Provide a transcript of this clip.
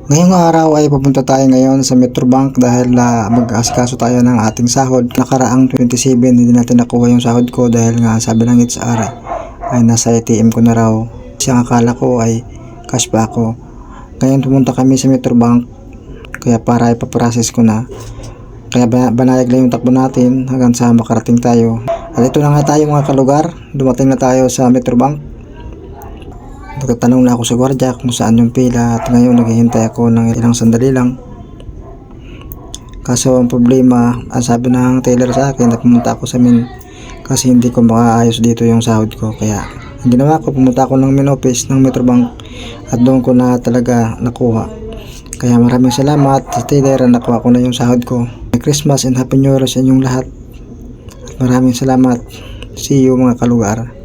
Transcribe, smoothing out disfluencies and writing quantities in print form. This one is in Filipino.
Ngayong araw ay pupunta tayo ngayon sa Metrobank dahil mag-asikaso tayo ng ating sahod. Nakaraang 27 hindi natin nakuha yung sahod ko dahil nga sabi ng HR ay nasa ATM ko na raw. Kasi ang akala ko ay cash pa ako. Ngayon pumunta kami sa Metrobank kaya para ipaprocess ko na. Kaya banayag lang yung takbo natin hanggang sa makarating tayo. At ito na nga tayo mga kalugar. Dumating na tayo sa Metrobank. Nagtatanong na ako sa gwardiya kung saan yung pila at ngayon naghihintay ako ng ilang sandali lang. Kaso ang problema, ang sabi ng teller sa akin na pumunta ako sa main kasi hindi ko makaayos dito yung sahod ko. Kaya ang ginawa ko, pumunta ako ng main office ng Metrobank at doon ko na talaga nakuha. Kaya maraming salamat sa teller na nakuha ko na yung sahod ko. Merry Christmas and Happy New Year sa inyong lahat. At maraming salamat. See you mga kalugar.